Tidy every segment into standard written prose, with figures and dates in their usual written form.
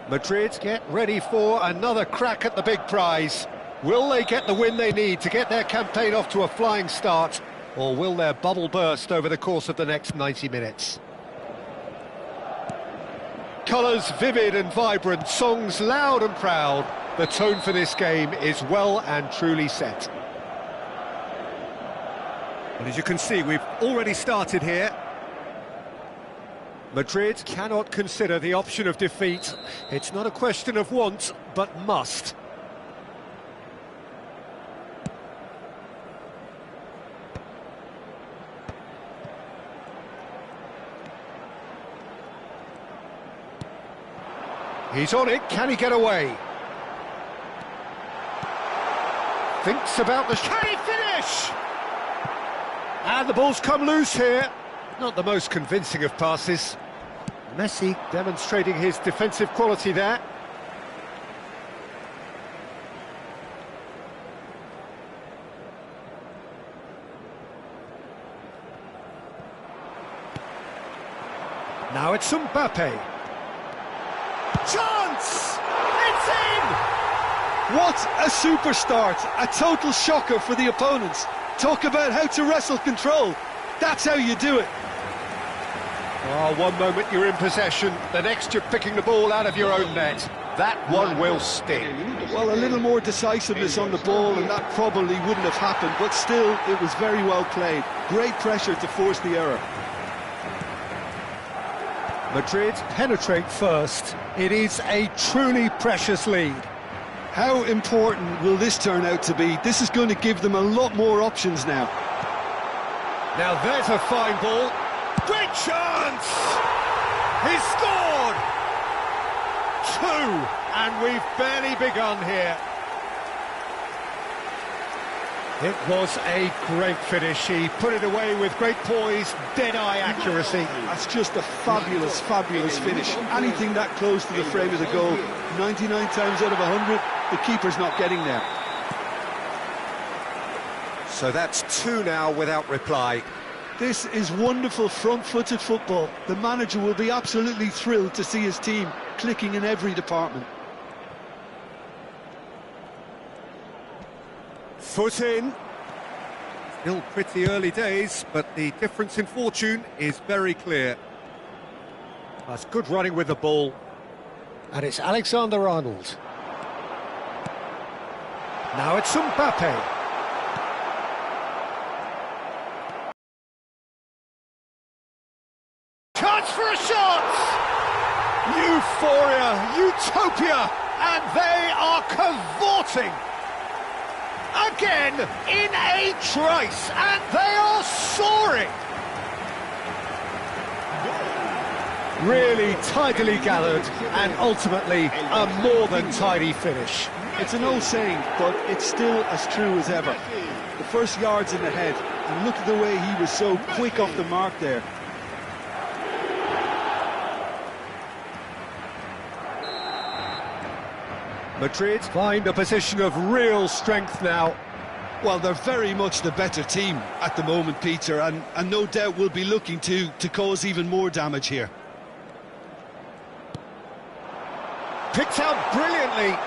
Madrid get ready for another crack at the big prize. Will they get the win they need to get their campaign off to a flying start, or will their bubble burst over the course of the next 90 minutes? Colours vivid and vibrant, songs loud and proud. The tone for this game is well and truly set. And as you can see, we've already started here. Madrid cannot consider the option of defeat. It's not a question of want, but must. He's on it, can he get away? Thinks about the... Can he finish? And the ball's come loose here. Not the most convincing of passes. Messi demonstrating his defensive quality there. Now it's Mbappe. Chance! It's in! What a super start! A total shocker for the opponents. Talk about how to wrestle control. That's how you do it. Oh, one moment you're in possession, the next you're picking the ball out of your own net. That one will sting. Well, a little more decisiveness on the ball and that probably wouldn't have happened, but still, it was very well played. Great pressure to force the error. Madrid penetrate first. It is a truly precious lead. How important will this turn out to be? This is going to give them a lot more options now. Now there's a fine ball. Great chance! He's scored! 2, and we've barely begun here. It was a great finish. He put it away with great poise, dead-eye accuracy. That's just a fabulous, fabulous finish. Anything that close to the frame of the goal, 99 times out of 100, the keeper's not getting there. So that's 2 now without reply. This is wonderful front-footed football. The manager will be absolutely thrilled to see his team clicking in every department. Foot in. Still pretty early days, but the difference in fortune is very clear. That's good running with the ball. And it's Alexander-Arnold. Now it's Mbappe. Chance for a shot! Euphoria, utopia, and they are cavorting. Again, in a trice, and they are soaring. Really tidily gathered, and ultimately a more than tidy finish. It's an old saying, but it's still as true as ever. The first yard's in the head, and look at the way he was so quick off the mark there. Madrid find a position of real strength now. Well, they're very much the better team at the moment, Peter, and no doubt will be looking to cause even more damage here. Picked out brilliantly.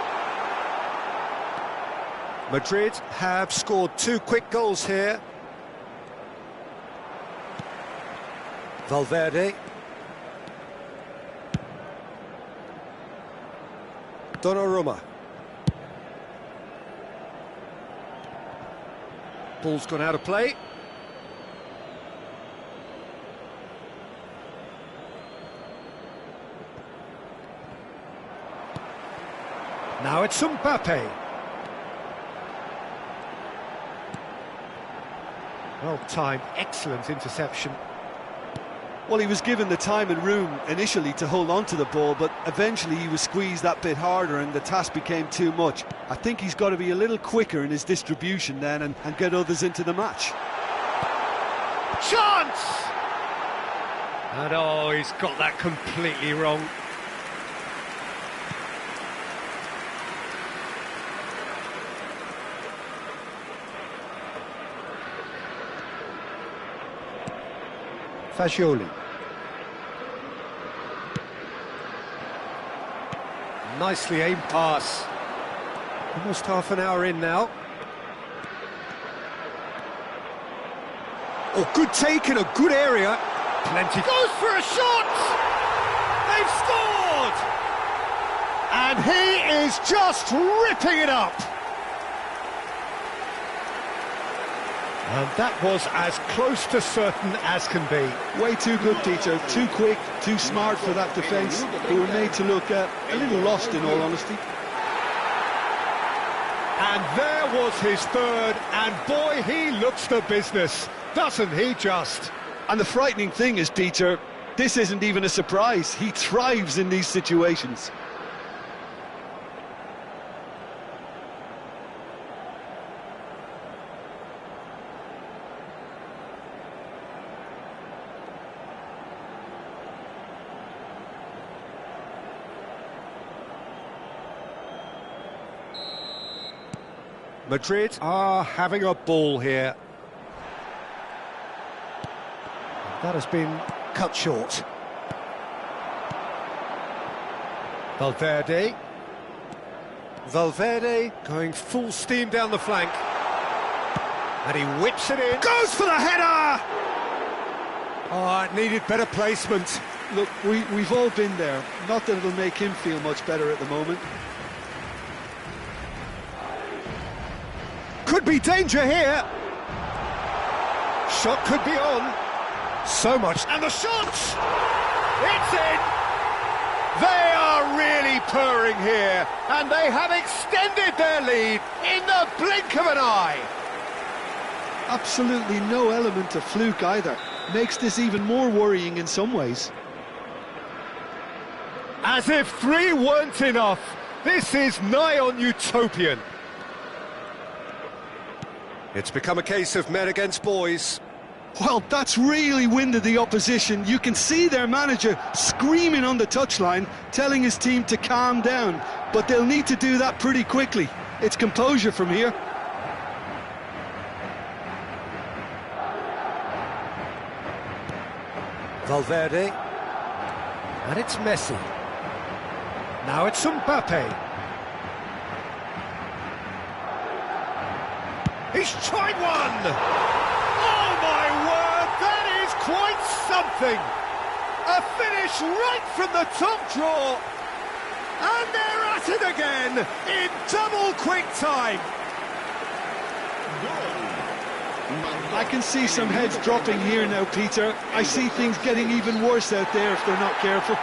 Madrid have scored 2 quick goals here. Valverde. Donnarumma. Ball's gone out of play. Now it's Mbappe. Well timed, excellent interception. Well, he was given the time and room initially to hold on to the ball, but eventually he was squeezed that bit harder and the task became too much. I think he's got to be a little quicker in his distribution then and get others into the match. Chance! And oh, he's got that completely wrong. Fagioli. nicely aimed pass. Almost half an hour in now. Oh, good take in a good area. Plenty. Goes for a shot! They've scored! And he is just ripping it up. And that was as close to certain as can be. Way too good, Peter. Too quick, too smart for that defence. They were made to look a little lost, in all honesty. And there was his third, and boy, he looks the business, doesn't he just? And the frightening thing is, Peter, this isn't even a surprise. He thrives in these situations. Madrid are having a ball here. That has been cut short. Valverde. Valverde going full steam down the flank. And he whips it in. Goes for the header! Oh, it needed better placement. Look, we've all been there. Not that it'll make him feel much better at the moment. Could be danger here. Shot could be on. So much. And the shot! It's in! They are really purring here. And they have extended their lead in the blink of an eye. Absolutely no element of fluke either. Makes this even more worrying in some ways. As if 3 weren't enough. This is nigh on utopian. It's become a case of men against boys. Well, that's really winded the opposition. You can see their manager screaming on the touchline, telling his team to calm down. But they'll need to do that pretty quickly. It's composure from here. Valverde. And it's Messi. Now it's Mbappe. He's tried one! Oh my word, that is quite something! A finish right from the top draw! And they're at it again, in double quick time! I can see some heads dropping here now, Peter. I see things getting even worse out there if they're not careful.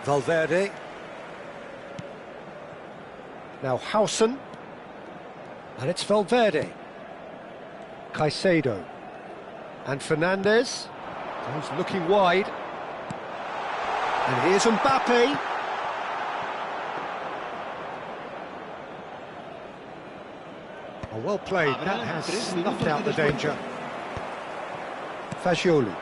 Valverde. Now Howson. And it's Valverde. Caicedo. And Fernandez. He's looking wide. And here's Mbappe. Oh, well played. That has snuffed out the danger. Fagioli.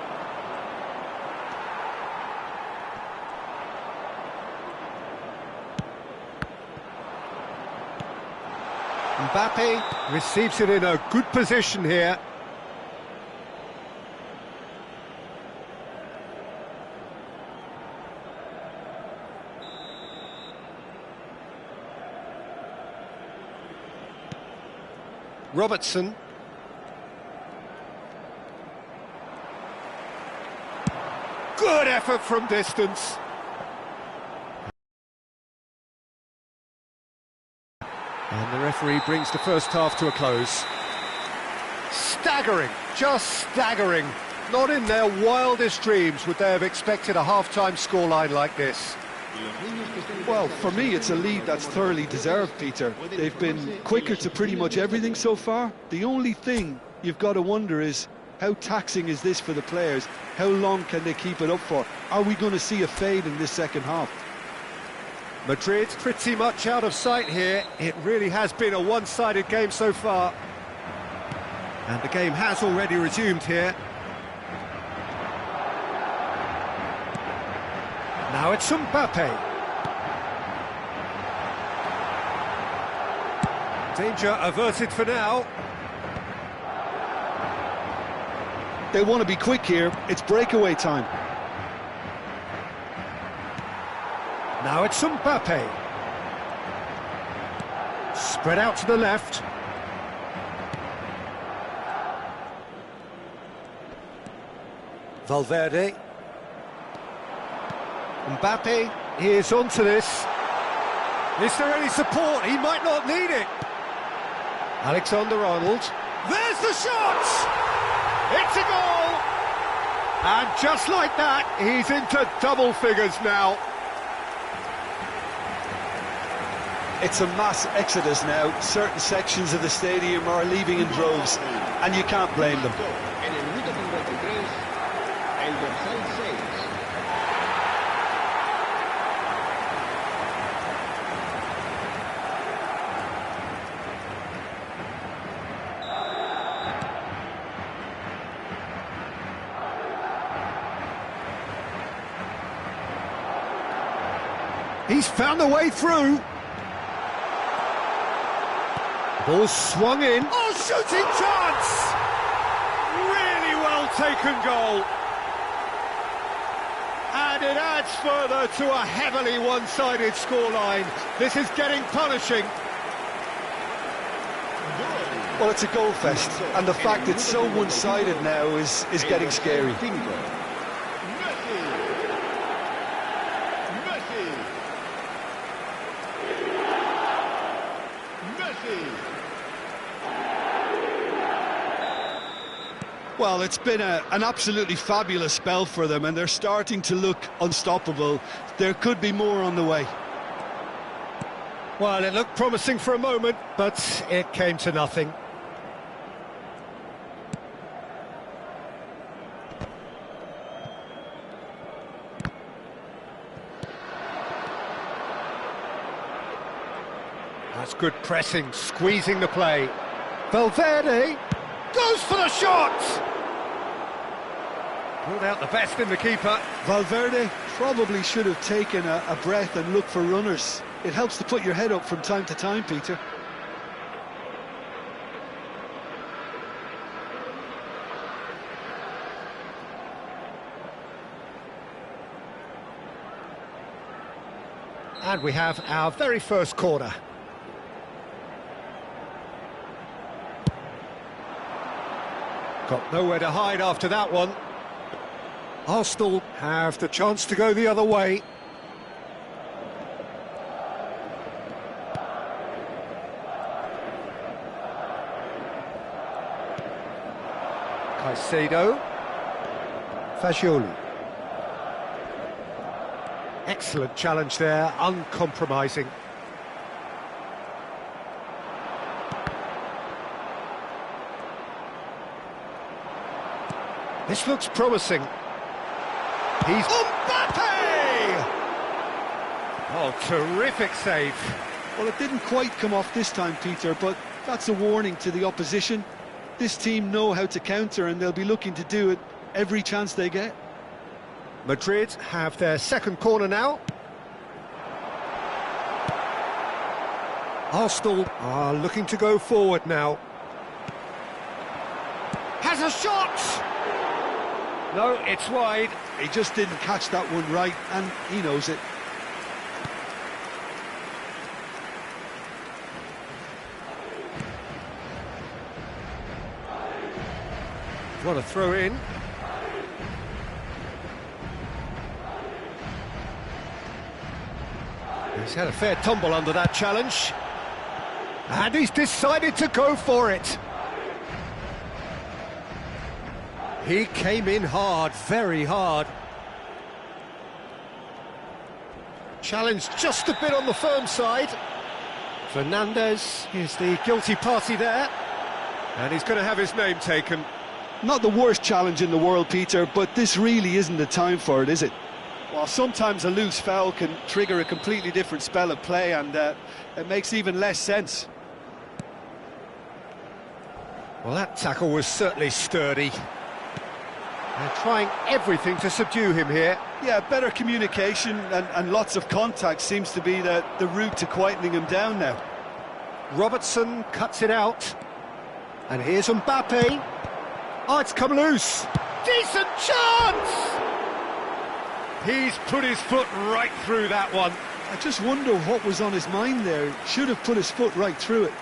Mbappe receives it in a good position here. Robertson. Good effort from distance. And the referee brings the first half to a close. Staggering, just staggering. Not in their wildest dreams would they have expected a half-time scoreline like this. Well, for me, it's a lead that's thoroughly deserved, Peter. They've been quicker to pretty much everything so far. The only thing you've got to wonder is, How taxing is this for the players? How long can they keep it up for? Are we going to see a fade in this second half? Madrid pretty much out of sight here. It really has been a one-sided game so far. And the game has already resumed here. Now it's Mbappe. Danger averted for now. They want to be quick here. It's breakaway time. Now it's Mbappe. Spread out to the left. Valverde. Mbappe is onto this. Is there any support? He might not need it. Alexander-Arnold. There's the shot! It's a goal! And just like that, he's into double figures now. It's a mass exodus now. Certain sections of the stadium are leaving in droves, and you can't blame them. He's found a way through. Ball swung in. Oh, shooting chance! Really well taken goal. And it adds further to a heavily one-sided scoreline. This is getting punishing. Well, it's a goal fest, and the fact it's so one-sided now is getting scary. Well, it's been an absolutely fabulous spell for them, and they're starting to look unstoppable. There could be more on the way. Well, it looked promising for a moment, but it came to nothing. That's good pressing, squeezing the play. Valverde goes for the shot! Pulled out the best in the keeper. Valverde probably should have taken a breath and looked for runners. It helps to put your head up from time to time, Peter. And we have our very first corner. Got nowhere to hide after that one. Arsenal have the chance to go the other way. Caicedo. Fagioli. Excellent challenge there, uncompromising. This looks promising. He's Mbappe! Oh, terrific save. Well, it didn't quite come off this time, Peter, but that's a warning to the opposition. This team know how to counter, and they'll be looking to do it every chance they get. Madrid have their second corner now. Arsenal are looking to go forward now. Has a shot! No, it's wide. He just didn't catch that one right, and he knows it. What a throw in. He's had a fair tumble under that challenge. And he's decided to go for it. He came in hard, very hard. Challenged just a bit on the firm side. Fernandes is the guilty party there. And he's going to have his name taken. Not the worst challenge in the world, Peter, but this really isn't the time for it, is it? Well, sometimes a loose foul can trigger a completely different spell of play, and it makes even less sense. Well, that tackle was certainly sturdy. They're trying everything to subdue him here. Yeah, better communication and lots of contact seems to be the route to quietening him down now. Robertson cuts it out. And here's Mbappe. Oh, it's come loose. Decent chance! He's put his foot right through that one. I just wonder what was on his mind there. Should have put his foot right through it.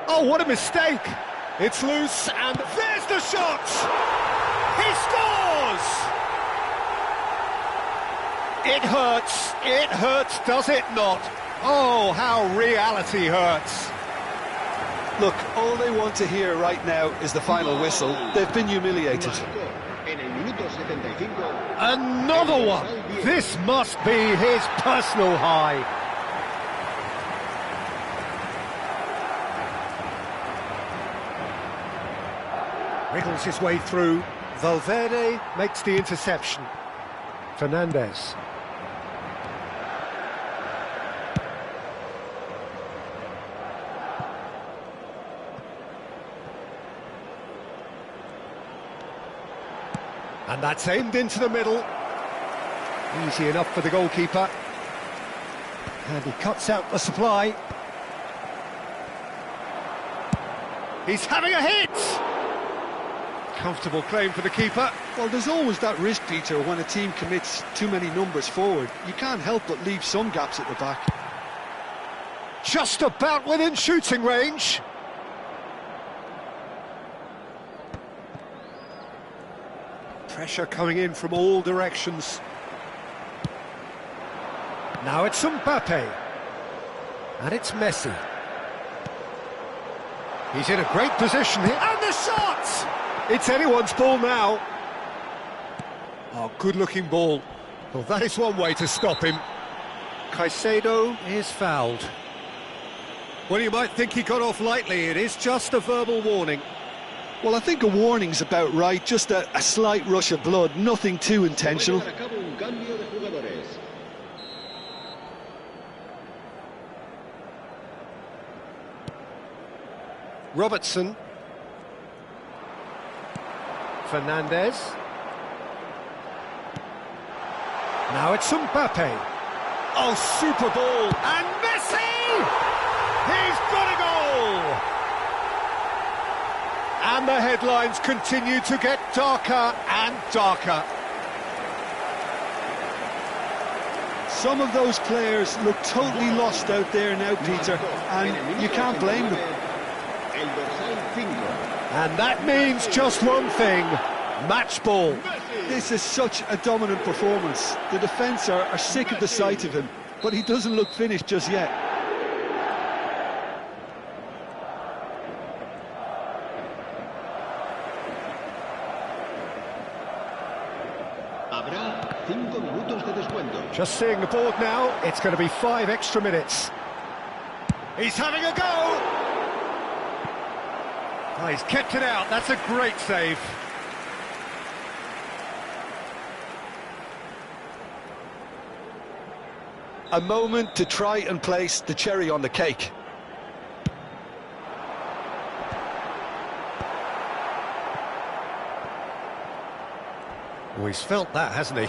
Oh, what a mistake! It's loose, and there's the shot! He scores! It hurts, does it not? Oh, how reality hurts. Look, all they want to hear right now is the final whistle. They've been humiliated. Another one! This must be his personal high. Wriggles his way through. Valverde makes the interception. Fernandes. And that's aimed into the middle. Easy enough for the goalkeeper. And he cuts out the supply. He's having a hit! Comfortable claim for the keeper. Well, there's always that risk, Peter, when a team commits too many numbers forward. You can't help but leave some gaps at the back. Just about within shooting range. Pressure coming in from all directions. Now it's Mbappe. And it's Messi. He's in a great position here. And the shot! It's anyone's ball now. Oh, good-looking ball. Well, that is one way to stop him. Caicedo is fouled. Well, you might think he got off lightly. It is just a verbal warning. Well, I think a warning's about right. Just a slight rush of blood. Nothing too intentional. Robertson. Fernandes. Now it's Mbappe. Oh, super ball. And Messi! He's got a goal! And the headlines continue to get darker and darker. Some of those players look totally lost out there now, Peter, and you can't blame them. And that means just one thing, match ball. This is such a dominant performance. The defence are sick of the sight of him, but he doesn't look finished just yet. Just seeing the board now, it's going to be 5 extra minutes. He's having a go! Oh, he's kept it out, that's a great save. A moment to try and place the cherry on the cake. Oh, he's felt that, hasn't he?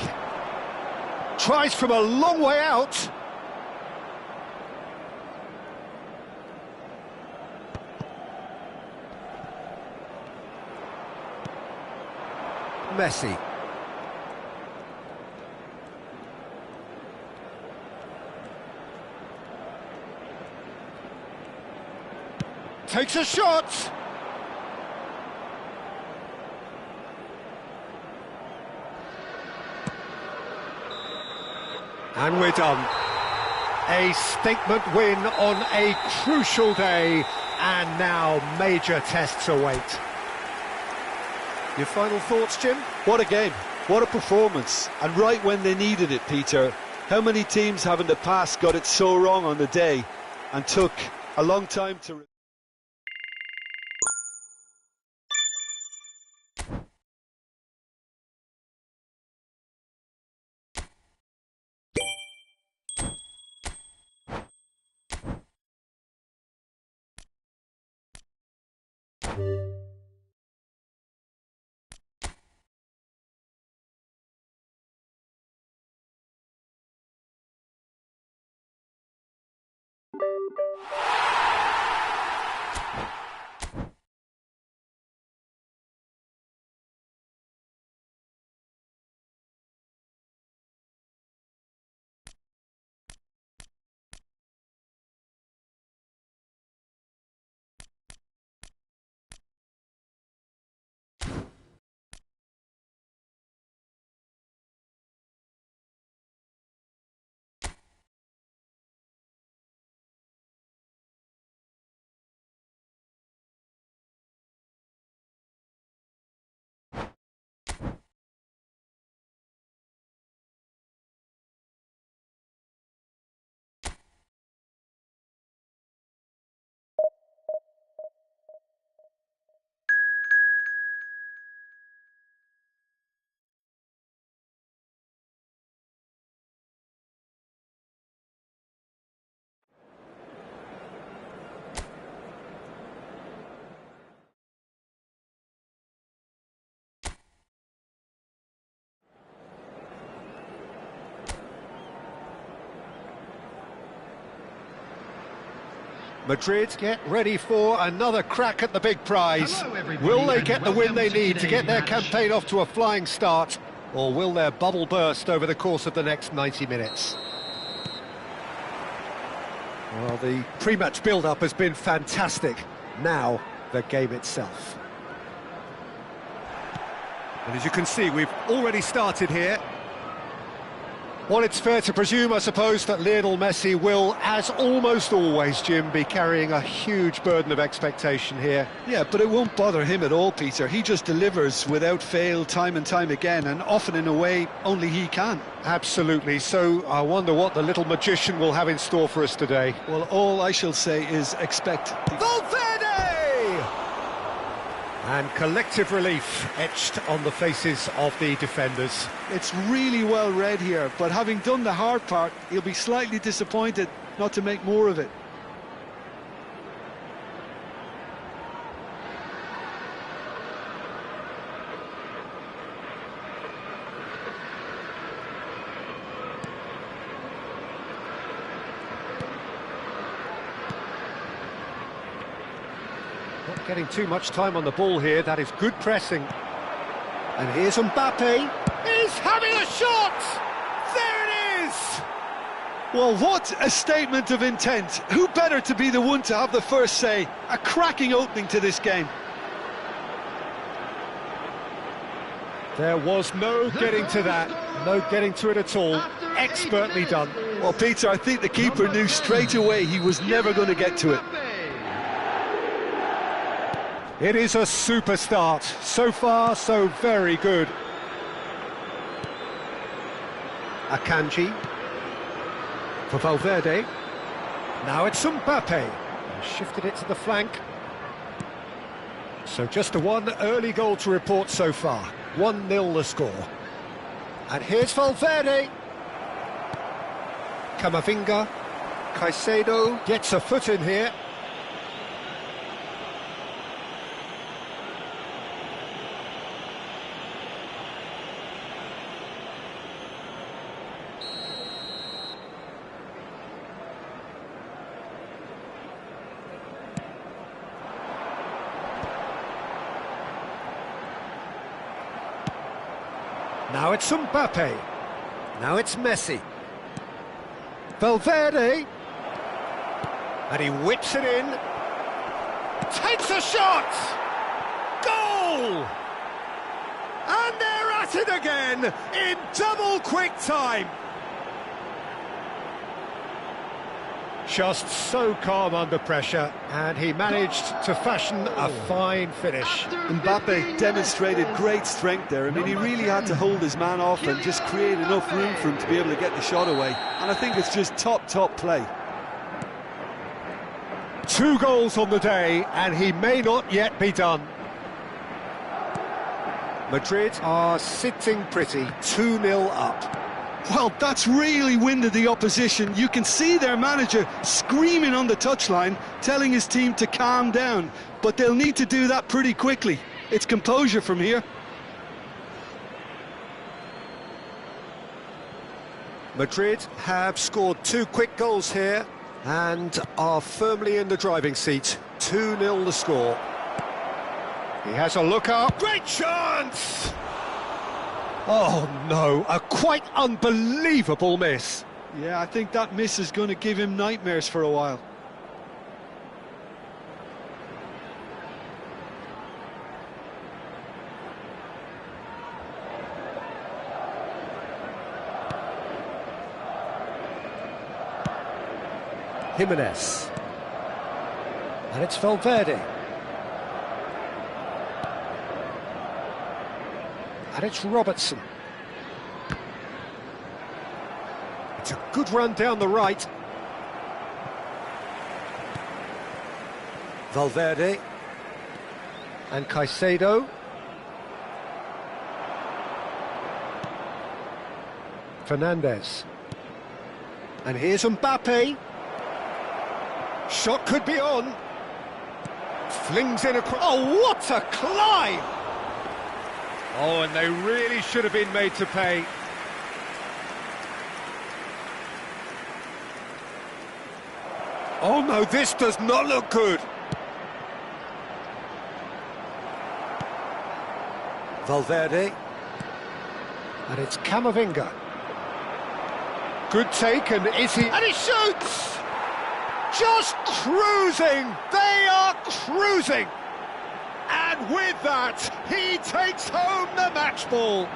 Tries from a long way out. Messi. Takes a shot. And we're done. A statement win on a crucial day, and now major tests await. Your final thoughts, Jim? What a game, what a performance, and right when they needed it, Peter. How many teams have in the past got it so wrong on the day and took a long time to... Madrid get ready for another crack at the big prize. Will they get the win they need to get their campaign off to a flying start, or will their bubble burst over the course of the next 90 minutes? Well, the pre-match build-up has been fantastic. Now, the game itself. And as you can see, we've already started here. Well, it's fair to presume, I suppose, that Lionel Messi will, as almost always, Jim, be carrying a huge burden of expectation here. Yeah, but it won't bother him at all, Peter. He just delivers without fail time and time again, and often in a way only he can. Absolutely. So I wonder what the little magician will have in store for us today. Well, all I shall say is expect... Valverde! And collective relief etched on the faces of the defenders. It's really well read here, but having done the hard part, he'll be slightly disappointed not to make more of it. Not getting too much time on the ball here. That is good pressing. And here's Mbappe. He's having a shot! There it is! Well, what a statement of intent. Who better to be the one to have the first say? A cracking opening to this game. There was no getting to that. No getting to it at all. Expertly done. Well, Peter, I think the keeper knew straight away he was never going to get to it. It is a super start. So far, so very good. Akanji. For Valverde. Now it's Mbappe. Shifted it to the flank. So just a one early goal to report so far. 1-0 the score. And here's Valverde. Camavinga. Caicedo gets a foot in here. Now it's Mbappe. Now it's Messi. Valverde. And he whips it in. Takes a shot! Goal! And they're at it again in double quick time. Just so calm under pressure, and he managed to fashion a fine finish. Mbappe demonstrated great strength there. I mean, he really had to hold his man off and just create enough room for him to be able to get the shot away. And I think it's just top play. 2 goals on the day, and he may not yet be done. Madrid are sitting pretty, 2-0 up. Well, that's really winded the opposition. You can see their manager screaming on the touchline, telling his team to calm down. But they'll need to do that pretty quickly. It's composure from here. Madrid have scored 2 quick goals here and are firmly in the driving seat. 2-0 the score. He has a look up. Great chance! Oh no, a quite unbelievable miss. Yeah, I think that miss is going to give him nightmares for a while. Jimenez. And it's Valverde. And it's Robertson. It's a good run down the right. Valverde. And Caicedo. Fernandez. And here's Mbappe. Shot could be on. Flings in across. Oh, what a climb! Oh, and they really should have been made to pay. Oh no, this does not look good. Valverde. And it's Camavinga. Good take, and is he... And he shoots! Just cruising! They are cruising! And with that, he takes home the match ball.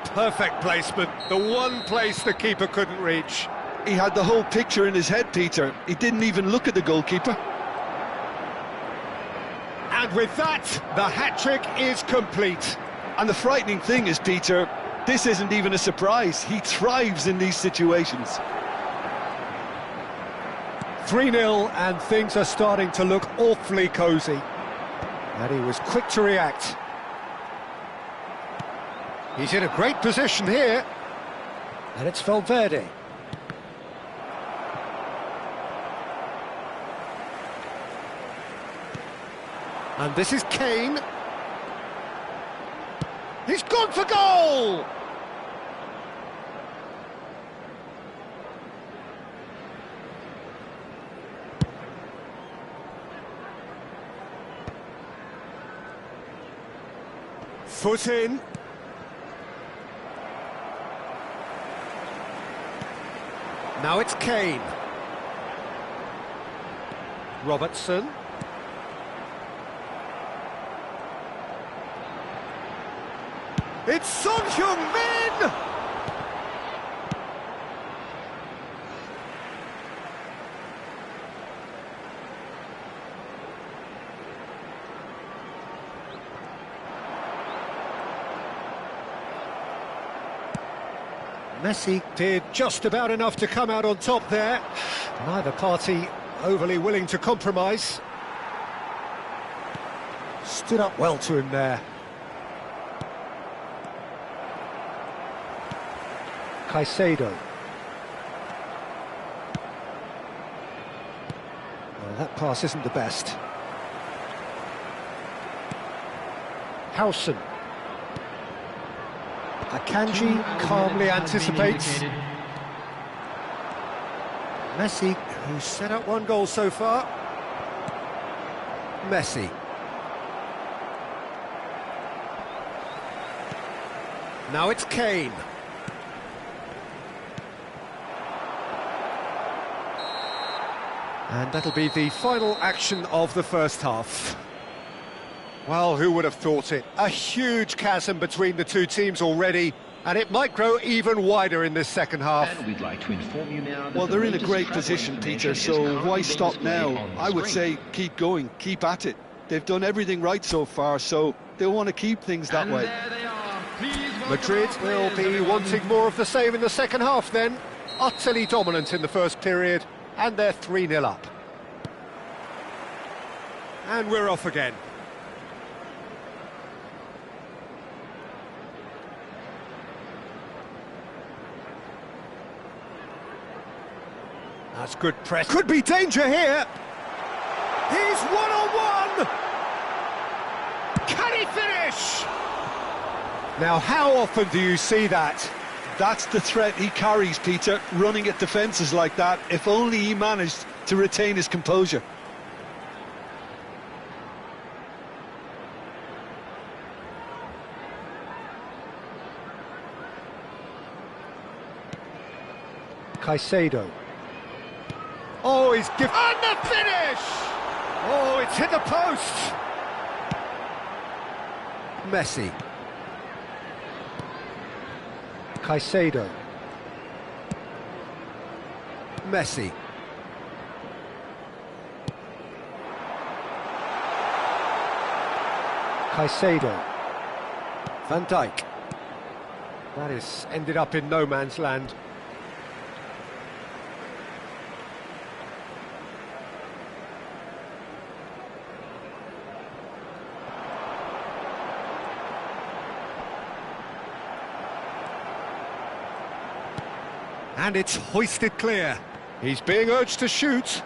Perfect placement, the one place the keeper couldn't reach. He had the whole picture in his head, Peter. He didn't even look at the goalkeeper. And with that, the hat-trick is complete. And the frightening thing is, Peter, this isn't even a surprise. He thrives in these situations. 3-0, and things are starting to look awfully cosy. And he was quick to react. He's in a great position here. And it's Valverde. And this is Kane. He's gone for goal! Foot in. Now it's Kane. Robertson. It's Son Heung-min! Messi did just about enough to come out on top there. Neither party overly willing to compromise. Stood up well to him there. Caicedo. Well, that pass isn't the best. Howson. Akanji calmly anticipates. Messi, who's set up 1 goal so far. Messi. Now it's Kane. And that'll be the final action of the first half. Well, who would have thought it? A huge chasm between the two teams already, And it might grow even wider in this second half. And we'd like to inform you now that Well, they're in a latest great travel position, Peter, information is so currently why being stop displayed now? on the I would screen. say keep going, keep at it. They've done everything right so far, so they'll want to keep things that way. There they are. Please welcome Madrid our will players, be everyone. wanting more of the same in the second half then. Utterly dominant in the first period, and they're 3-0 up. And we're off again. That's good press. Could be danger here. He's one-on-one. Can he finish? Now, how often do you see that? That's the threat he carries, Peter, running at defences like that. If only he managed to retain his composure. Caicedo. Oh, he's given... And the finish! Oh, it's hit the post! Messi. Caicedo. Messi. Caicedo. Van Dijk. That is ended up in no man's land. And it's hoisted clear. He's being urged to shoot.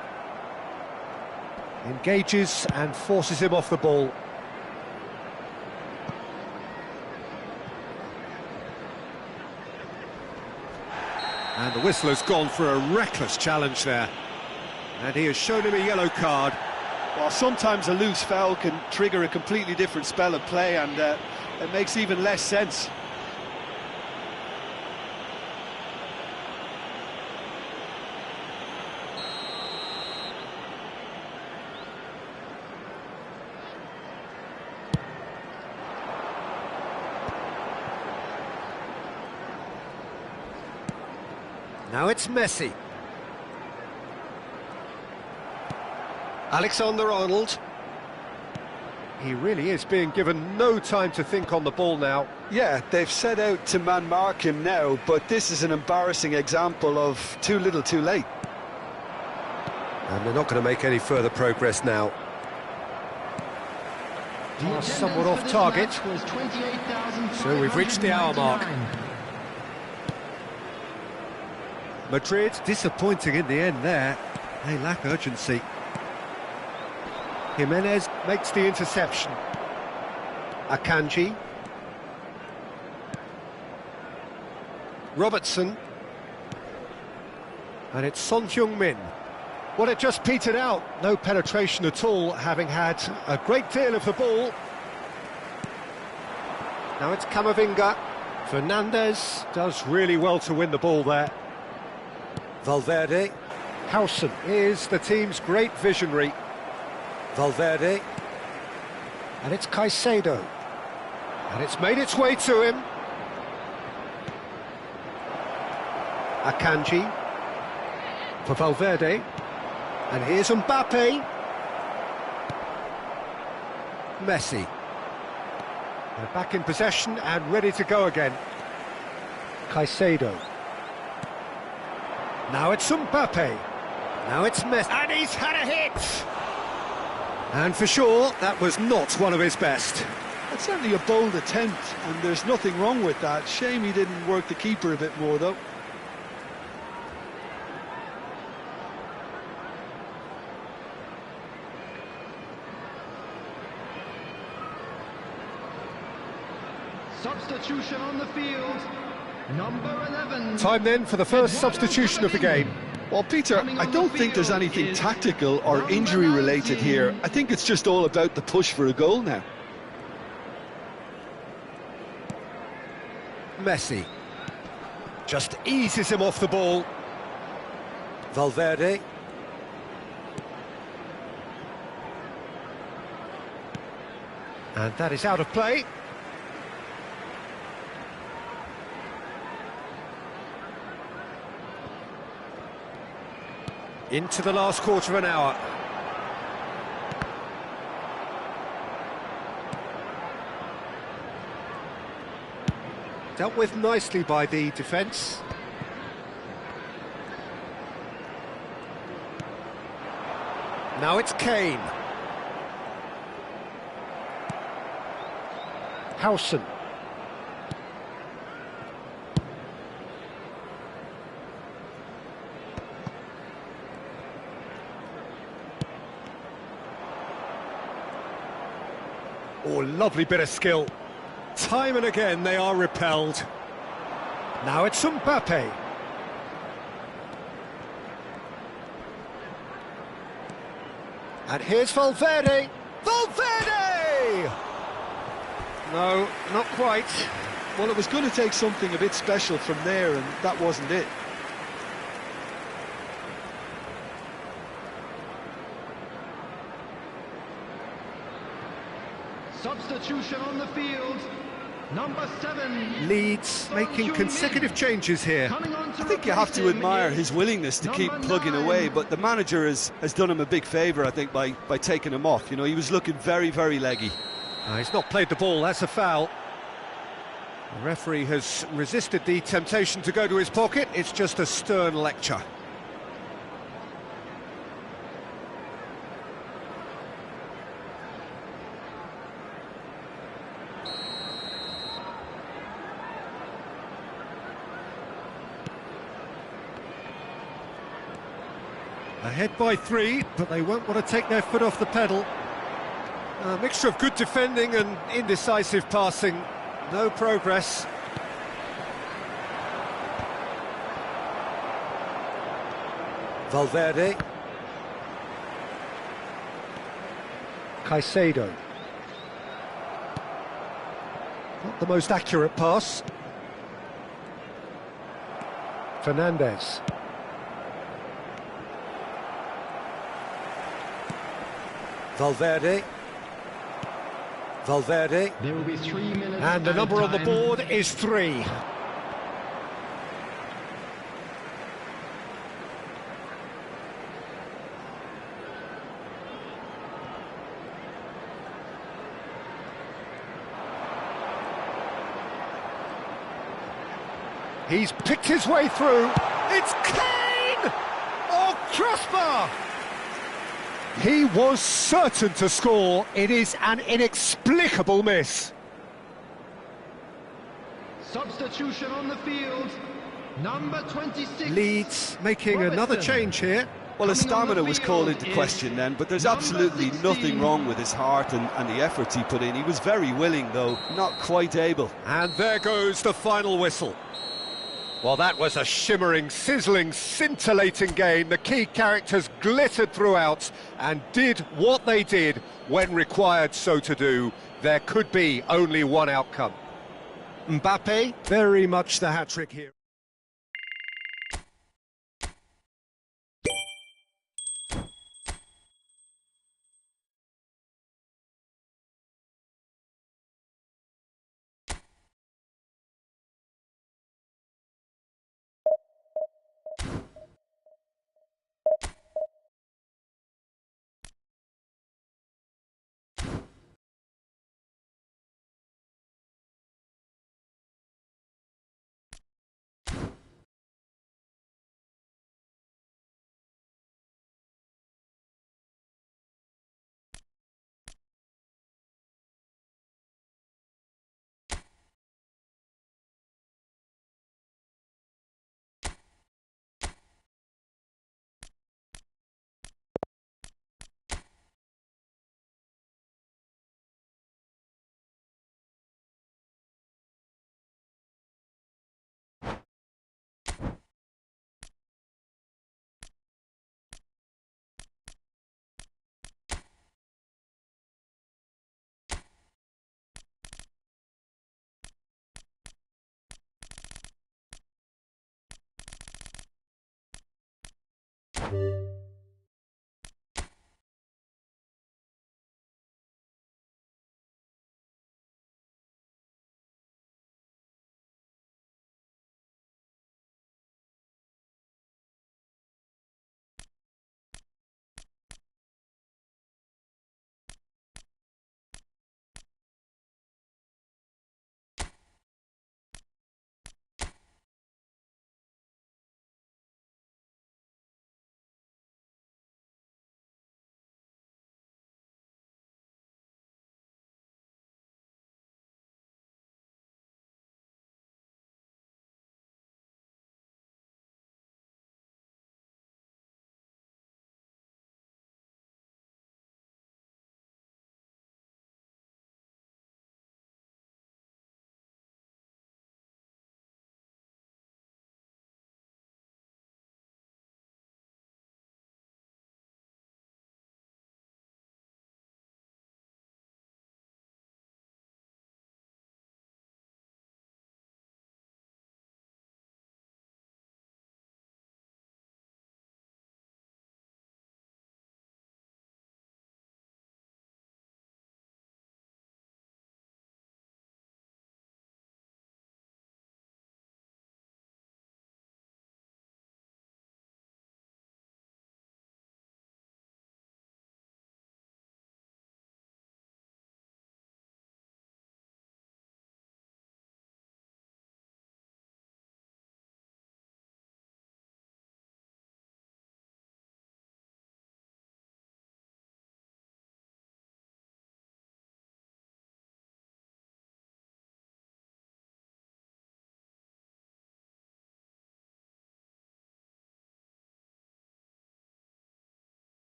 Engages and forces him off the ball. And the whistle has gone for a reckless challenge there. And he has shown him a yellow card. Well, sometimes a loose foul can trigger a completely different spell of play, and it makes even less sense. Now it's Messi. Alexander-Arnold. He really is being given no time to think on the ball now. Yeah, they've set out to man-mark him now, but this is an embarrassing example of too little too late. And they're not going to make any further progress now. Somewhat off target. So we've reached the hour mark. Madrid disappointing in the end there. They lack urgency. Jimenez makes the interception. Akanji. Robertson. And it's Son Heung-min. Well, it just petered out. No penetration at all, having had a great deal of the ball. Now it's Camavinga. Fernandes does really well to win the ball there. Valverde. Howson is the team's great visionary. Valverde. And it's Caicedo. And it's made its way to him. Akanji. For Valverde. And here's Mbappe. Messi. They're back in possession and ready to go again. Caicedo. Now it's Mbappe. Now it's Messi. And he's had a hit! And for sure, that was not one of his best. It's certainly a bold attempt, and there's nothing wrong with that. Shame he didn't work the keeper a bit more, though. Substitution on the field, number 11. Time then for the first substitution of the game. Well, Peter, I don't think there's anything tactical or injury-related here. I think it's just all about the push for a goal now. Messi. Just eases him off the ball. Valverde. And that is out of play. Into the last quarter of an hour. Dealt with nicely by the defence. Now it's Kane. Howson. Oh, lovely bit of skill. Time and again they are repelled. Now it's Mbappe. And here's Valverde. Valverde! No, not quite. Well, it was going to take something a bit special from there, and that wasn't it. Substitution on the field. Number 7. Leeds making consecutive changes here. I think you have to admire his willingness to keep plugging away, but the manager has done him a big favour, I think, by taking him off. You know, he was looking very, very leggy. He's not played the ball, that's a foul. The referee has resisted the temptation to go to his pocket. It's just a stern lecture. Ahead by 3, but they won't want to take their foot off the pedal. A mixture of good defending and indecisive passing. No progress. Valverde. Caicedo. Not the most accurate pass. Fernandes. Valverde. Valverde. There will be 3 minutes. And the number on the time. board is 3. He's picked his way through. It's Kane! Oh, crossbar! He was certain to score. It is an inexplicable miss. Substitution on the field. Number 26. Leeds making another change here. Well, his Coming on the stamina was called field into question then, but there's number absolutely 16. nothing wrong with his heart and the efforts he put in. He was very willing, though, not quite able. And there goes the final whistle. Well, that was a shimmering, sizzling, scintillating game. The key characters glittered throughout and did what they did when required so to do. There could be only one outcome. Mbappe, very much the hat-trick here.